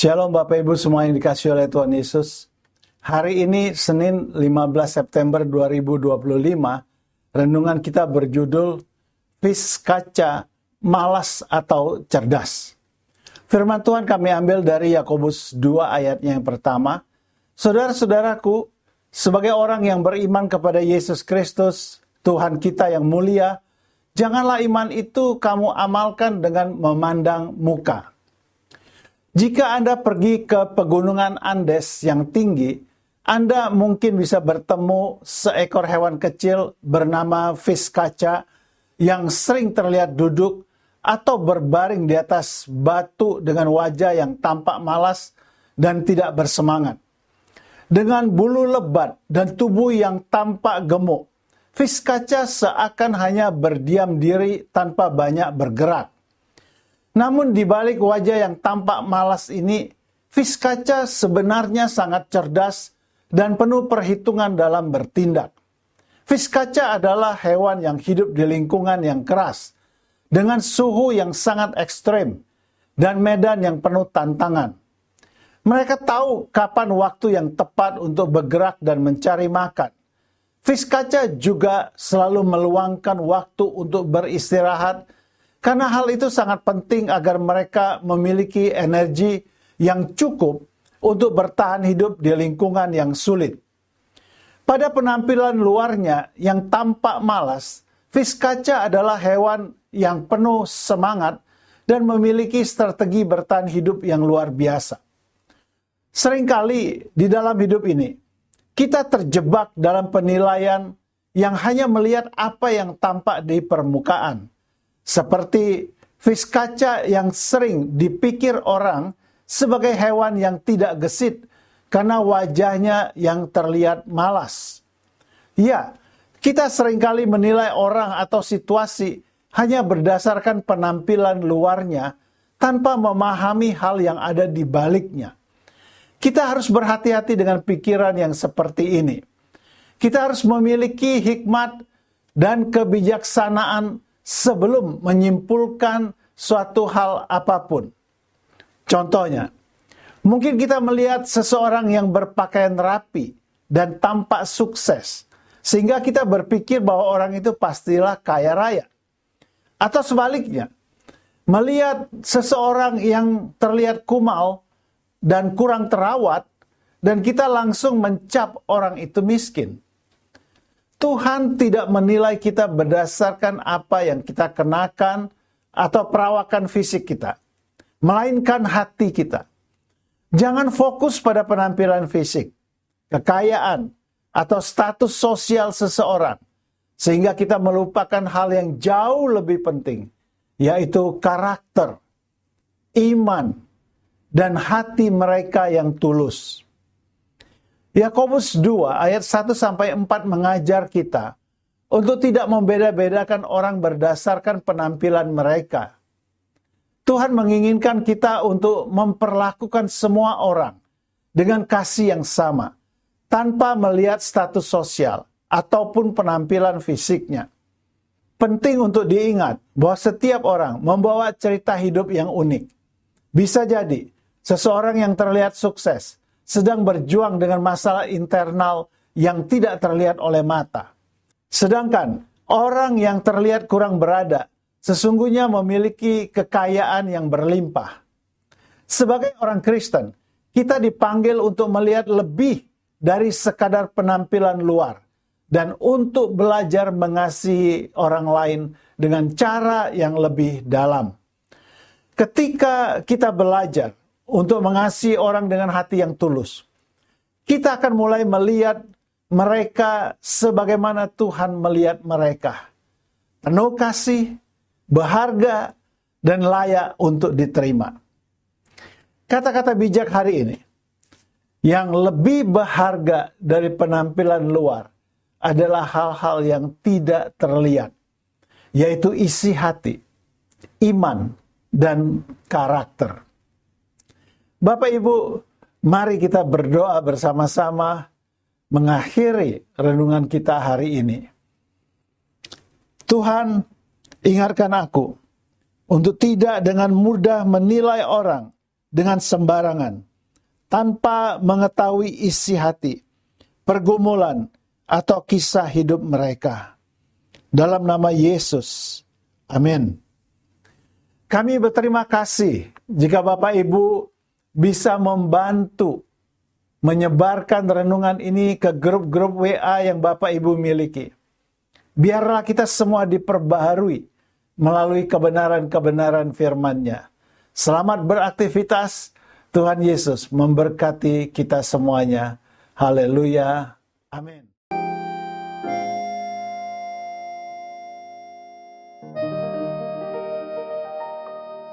Shalom Bapak Ibu semua yang dikasihi oleh Tuhan Yesus. Hari ini Senin 15 September 2025, renungan kita berjudul Vis Kaca, Malas atau Cerdas. Firman Tuhan kami ambil dari Yakobus 2 ayatnya yang pertama. Saudara-saudaraku, sebagai orang yang beriman kepada Yesus Kristus, Tuhan kita yang mulia, janganlah iman itu kamu amalkan dengan memandang muka. Jika Anda pergi ke pegunungan Andes yang tinggi, Anda mungkin bisa bertemu seekor hewan kecil bernama vis kaca yang sering terlihat duduk atau berbaring di atas batu dengan wajah yang tampak malas dan tidak bersemangat. Dengan bulu lebat dan tubuh yang tampak gemuk, vis kaca seakan hanya berdiam diri tanpa banyak bergerak. Namun di balik wajah yang tampak malas ini, vis kaca sebenarnya sangat cerdas dan penuh perhitungan dalam bertindak. Vis kaca adalah hewan yang hidup di lingkungan yang keras, dengan suhu yang sangat ekstrem, dan medan yang penuh tantangan. Mereka tahu kapan waktu yang tepat untuk bergerak dan mencari makan. Vis kaca juga selalu meluangkan waktu untuk beristirahat, karena hal itu sangat penting agar mereka memiliki energi yang cukup untuk bertahan hidup di lingkungan yang sulit. Pada penampilan luarnya yang tampak malas, vis kaca adalah hewan yang penuh semangat dan memiliki strategi bertahan hidup yang luar biasa. Seringkali di dalam hidup ini, kita terjebak dalam penilaian yang hanya melihat apa yang tampak di permukaan. Seperti vis kaca yang sering dipikir orang sebagai hewan yang tidak gesit karena wajahnya yang terlihat malas. Ya, kita seringkali menilai orang atau situasi hanya berdasarkan penampilan luarnya tanpa memahami hal yang ada di baliknya. Kita harus berhati-hati dengan pikiran yang seperti ini. Kita harus memiliki hikmat dan kebijaksanaan sebelum menyimpulkan suatu hal apapun. Contohnya, mungkin kita melihat seseorang yang berpakaian rapi dan tampak sukses, sehingga kita berpikir bahwa orang itu pastilah kaya raya. Atau sebaliknya, melihat seseorang yang terlihat kumal dan kurang terawat, dan kita langsung mencap orang itu miskin. Tuhan tidak menilai kita berdasarkan apa yang kita kenakan atau perawakan fisik kita, melainkan hati kita. Jangan fokus pada penampilan fisik, kekayaan, atau status sosial seseorang, sehingga kita melupakan hal yang jauh lebih penting, yaitu karakter, iman, dan hati mereka yang tulus. Yakobus 2 ayat 1-4 mengajar kita untuk tidak membeda-bedakan orang berdasarkan penampilan mereka. Tuhan menginginkan kita untuk memperlakukan semua orang dengan kasih yang sama, tanpa melihat status sosial ataupun penampilan fisiknya. Penting untuk diingat bahwa setiap orang membawa cerita hidup yang unik. Bisa jadi seseorang yang terlihat sukses sedang berjuang dengan masalah internal yang tidak terlihat oleh mata. Sedangkan orang yang terlihat kurang berada sesungguhnya memiliki kekayaan yang berlimpah. Sebagai orang Kristen, kita dipanggil untuk melihat lebih dari sekadar penampilan luar dan untuk belajar mengasihi orang lain dengan cara yang lebih dalam. Ketika kita belajar untuk mengasihi orang dengan hati yang tulus, kita akan mulai melihat mereka sebagaimana Tuhan melihat mereka. Penuh kasih, berharga, dan layak untuk diterima. Kata-kata bijak hari ini, yang lebih berharga dari penampilan luar adalah hal-hal yang tidak terlihat, yaitu isi hati, iman, dan karakter. Bapak Ibu, mari kita berdoa bersama-sama mengakhiri renungan kita hari ini. Tuhan, ingatkan aku untuk tidak dengan mudah menilai orang dengan sembarangan, tanpa mengetahui isi hati, pergumulan, atau kisah hidup mereka. Dalam nama Yesus, amin. Kami berterima kasih jika Bapak Ibu bisa membantu menyebarkan renungan ini ke grup-grup WA yang Bapak Ibu miliki. Biarlah kita semua diperbaharui melalui kebenaran-kebenaran firman-Nya. Selamat beraktivitas. Tuhan Yesus memberkati kita semuanya. Haleluya. Amin.